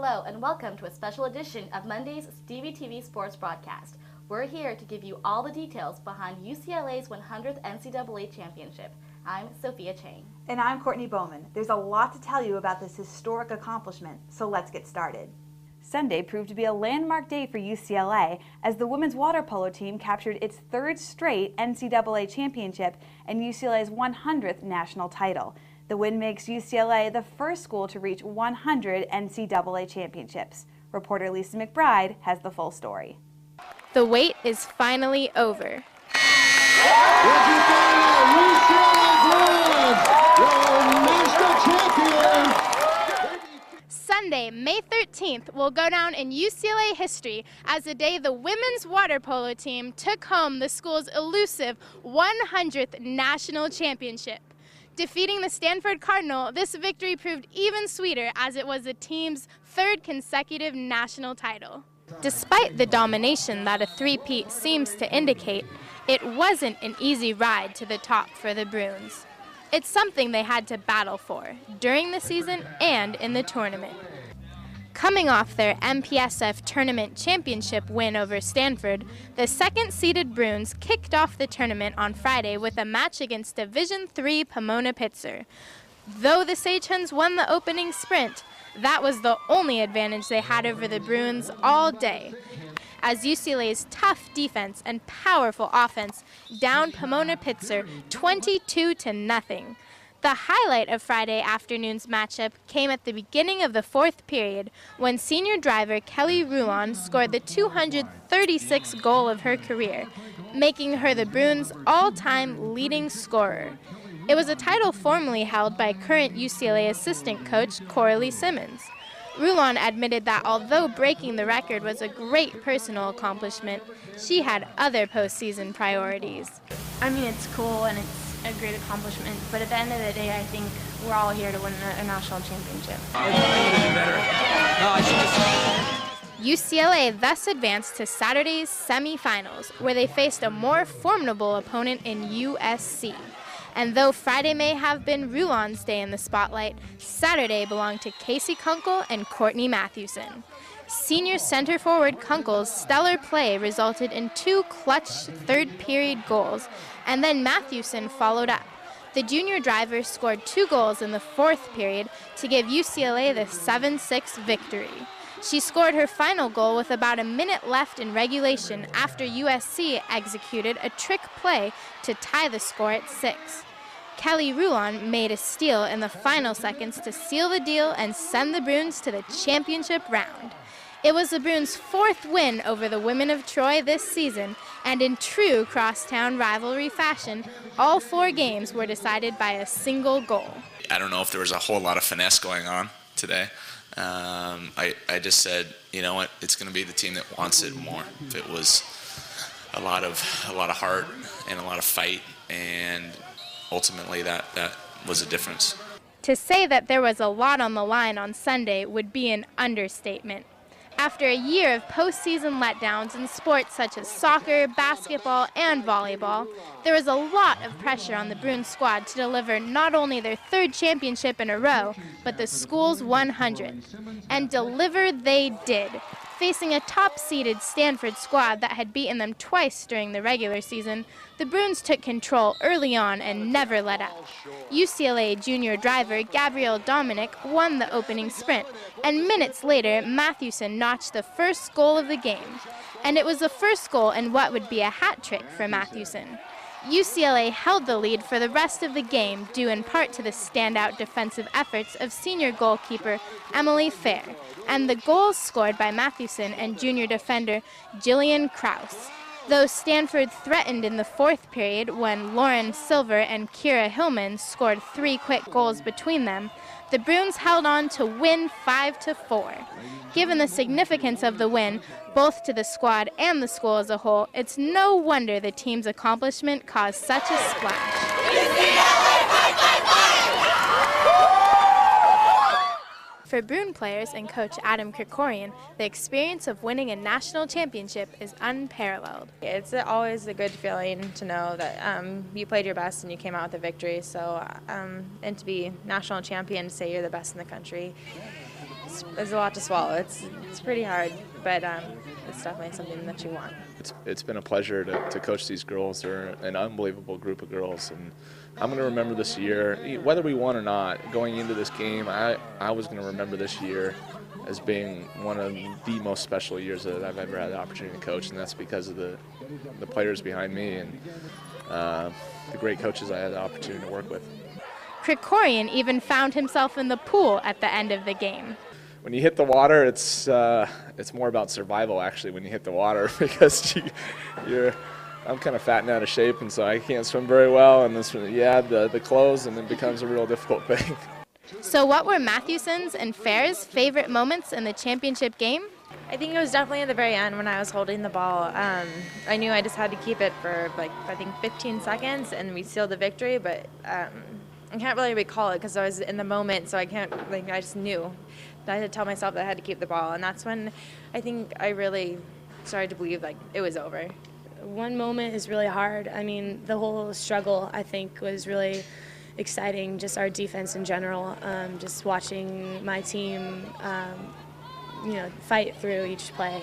Hello and welcome to a special edition of Monday's DBTV Sports Broadcast. We're here to give you all the details behind UCLA's 100th NCAA Championship. I'm Sophia Chang. And I'm Courtney Bowman. There's a lot to tell you about this historic accomplishment, so let's get started. Sunday proved to be a landmark day for UCLA as the women's water polo team captured its third straight NCAA championship and UCLA's 100th national title. The win makes UCLA the first school to reach 100 NCAA championships. Reporter Lisa McBride has the full story. The wait is finally over. Sunday, May 13th, will go down in UCLA history as the day the women's water polo team took home the school's elusive 100th national championship. Defeating the Stanford Cardinal, this victory proved even sweeter as it was the team's third consecutive national title. Despite the domination that a three-peat seems to indicate, it wasn't an easy ride to the top for the Bruins. It's something they had to battle for during the season and in the tournament. Coming off their MPSF tournament championship win over Stanford, the second-seeded Bruins kicked off the tournament on Friday with a match against Division III Pomona Pitzer. Though the Sagehens won the opening sprint, that was the only advantage they had over the Bruins all day, as UCLA's tough defense and powerful offense downed Pomona Pitzer 22-0. The highlight of Friday afternoon's matchup came at the beginning of the fourth period when senior driver Kelly Rulon scored the 236th goal of her career, making her the Bruins' all-time leading scorer. It was a title formerly held by current UCLA assistant coach Coralie Simmons. Rulon admitted that although breaking the record was a great personal accomplishment, she had other postseason priorities. I mean, it's cool and it's a great accomplishment, but at the end of the day, I think we're all here to win a national championship. UCLA thus advanced to Saturday's semifinals, where they faced a more formidable opponent in USC. And though Friday may have been Rulon's day in the spotlight, Saturday belonged to Casey Kunkel and Courtney Mathewson. Senior center forward Kunkel's stellar play resulted in two clutch third-period goals, and then Mathewson followed up. The junior driver scored 2 goals in the fourth period to give UCLA the 7-6 victory. She scored her final goal with about a minute left in regulation after USC executed a trick play to tie the score at 6. Kelly Rulon made a steal in the final seconds to seal the deal and send the Bruins to the championship round. It was the Bruins' 4th win over the women of Troy this season, and in true crosstown rivalry fashion, all 4 games were decided by a single goal. I don't know if there was a whole lot of finesse going on today. I just said, you know what, it's going to be the team that wants it more. If it was a lot of heart and a lot of fight, and ultimately that was a difference. To say that there was a lot on the line on Sunday would be an understatement. After a year of postseason letdowns in sports such as soccer, basketball, and volleyball, there was a lot of pressure on the Bruins squad to deliver not only their 3rd championship in a row, but the school's 100th. And deliver they did, facing a top-seeded Stanford squad that had beaten them twice during the regular season. The Bruins took control early on and never let up. UCLA junior driver Gabrielle Dominic won the opening sprint, and minutes later, Mathewson notched the first goal of the game. And it was the first goal in what would be a hat trick for Mathewson. UCLA held the lead for the rest of the game due in part to the standout defensive efforts of senior goalkeeper Emily Fair, and the goals scored by Mathewson and junior defender Jillian Krause. Though Stanford threatened in the fourth period when Lauren Silver and Kira Hillman scored 3 quick goals between them, the Bruins held on to win 5-4. Given the significance of the win, both to the squad and the school as a whole, it's no wonder the team's accomplishment caused such a splash. For Bruin players and coach Adam Krikorian, the experience of winning a national championship is unparalleled. It's always a good feeling to know that you played your best and you came out with a victory. So, and to be national champion, to say you're the best in the country, it's a lot to swallow. It's pretty hard, but it's definitely something that you want. It's been a pleasure to coach these girls. They're an unbelievable group of girls, and I'm going to remember this year, whether we won or not, going into this game, I was going to remember this year as being one of the most special years that I've ever had the opportunity to coach, and that's because of the players behind me and the great coaches I had the opportunity to work with. Krikorian even found himself in the pool at the end of the game. When you hit the water, it's more about survival actually when you hit the water because I'm kind of fat and out of shape, and so I can't swim very well, and you add the clothes and it becomes a real difficult thing. So what were Mathewson's and Fair's favorite moments in the championship game? I think it was definitely at the very end when I was holding the ball. I knew I just had to keep it for I think 15 seconds and we sealed the victory, but I can't really recall it because I was in the moment, so I can't, I just knew. I had to tell myself that I had to keep the ball, and that's when I think I really started to believe it was over. One moment is really hard. I mean, the whole struggle, I think, was really exciting, just our defense in general, just watching my team, fight through each play.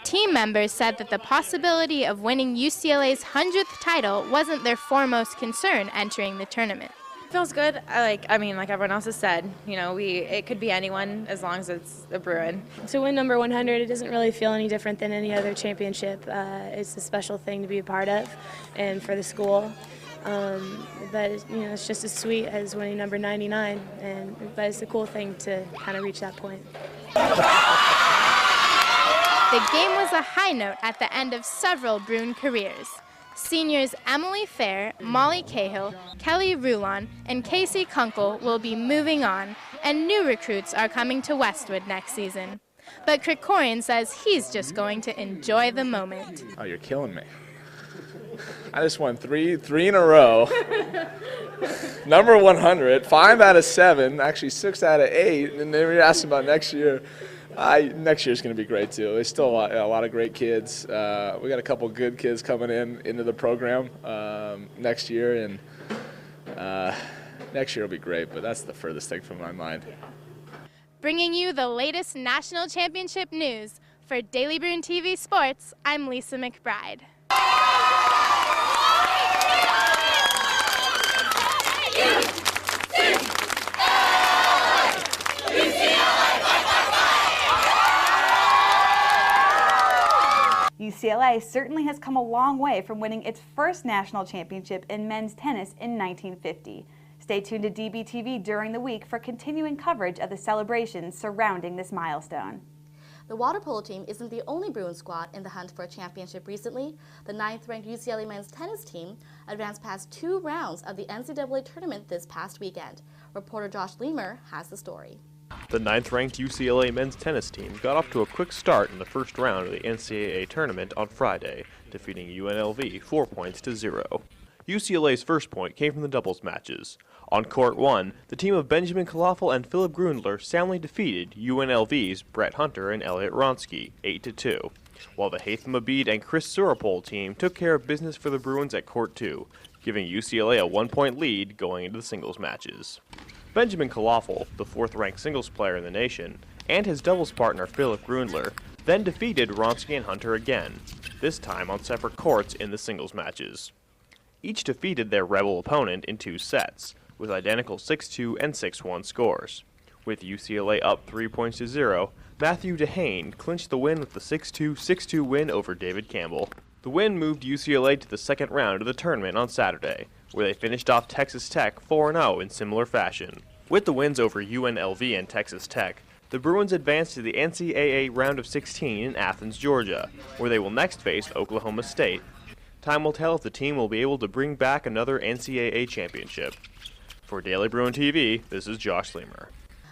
Team members said that the possibility of winning UCLA's 100th title wasn't their foremost concern entering the tournament. Feels good. Like everyone else has said, it could be anyone as long as it's a Bruin. To win number 100, it doesn't really feel any different than any other championship. It's a special thing to be a part of, and for the school. But it's just as sweet as winning number 99, but it's a cool thing to kind of reach that point. The game was a high note at the end of several Bruin careers. Seniors Emily Fair, Molly Cahill, Kelly Rulon, and Casey Kunkel will be moving on, and new recruits are coming to Westwood next season. But Krikorian says he's just going to enjoy the moment. Oh, you're killing me. I just won three in a row. Number 100, 5 out of 7, actually 6 out of 8, and then you're asking about next year. Next year's going to be great too. There's still a lot of great kids. We got a couple good kids coming into the program next year, and next year will be great. But that's the furthest thing from my mind. Bringing you the latest national championship news for Daily Bruin TV Sports, I'm Lisa McBride. UCLA certainly has come a long way from winning its first national championship in men's tennis in 1950. Stay tuned to DBTV during the week for continuing coverage of the celebrations surrounding this milestone. The water polo team isn't the only Bruin squad in the hunt for a championship recently. The 9th-ranked UCLA men's tennis team advanced past 2 rounds of the NCAA tournament this past weekend. Reporter Josh Leamer has the story. The 9th-ranked UCLA men's tennis team got off to a quick start in the first round of the NCAA tournament on Friday, defeating UNLV 4-0. UCLA's first point came from the doubles matches. On Court 1, the team of Benjamin Kalafel and Philip Grundler soundly defeated UNLV's Brett Hunter and Elliot Ronsky 8-2, while the Haitham Abid and Chris Surapol team took care of business for the Bruins at Court 2, giving UCLA a 1-point lead going into the singles matches. Benjamin Kalafel, the 4th-ranked singles player in the nation, and his doubles partner Philip Grundler then defeated Ronsky and Hunter again, this time on separate courts in the singles matches. Each defeated their rebel opponent in 2 sets, with identical 6-2 and 6-1 scores. With UCLA up 3-0, Matthew DeHane clinched the win with the 6-2, 6-2 win over David Campbell. The win moved UCLA to the second round of the tournament on Saturday, where they finished off Texas Tech 4-0 in similar fashion. With the wins over UNLV and Texas Tech, the Bruins advanced to the NCAA round of 16 in Athens, Georgia, where they will next face Oklahoma State. Time will tell if the team will be able to bring back another NCAA championship. For Daily Bruin TV, this is Josh Leamer.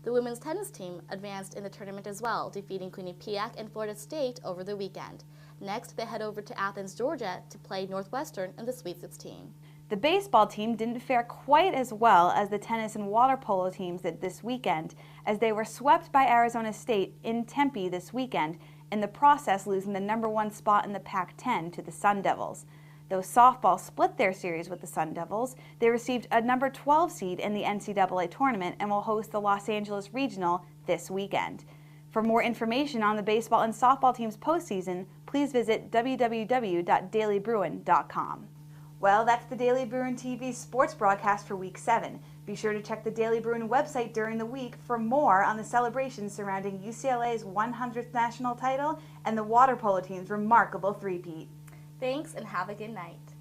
The women's tennis team advanced in the tournament as well, defeating Quinnipiac and Florida State over the weekend. Next, they head over to Athens, Georgia to play Northwestern in the Sweet 16. The baseball team didn't fare quite as well as the tennis and water polo teams did this weekend, as they were swept by Arizona State in Tempe this weekend, in the process losing the #1 spot in the Pac-10 to the Sun Devils. Though softball split their series with the Sun Devils, they received a number 12 seed in the NCAA tournament and will host the Los Angeles Regional this weekend. For more information on the baseball and softball team's postseason, please visit www.dailybruin.com. Well, that's the Daily Bruin TV sports broadcast for Week 7. Be sure to check the Daily Bruin website during the week for more on the celebrations surrounding UCLA's 100th national title and the water polo team's remarkable three-peat. Thanks and have a good night.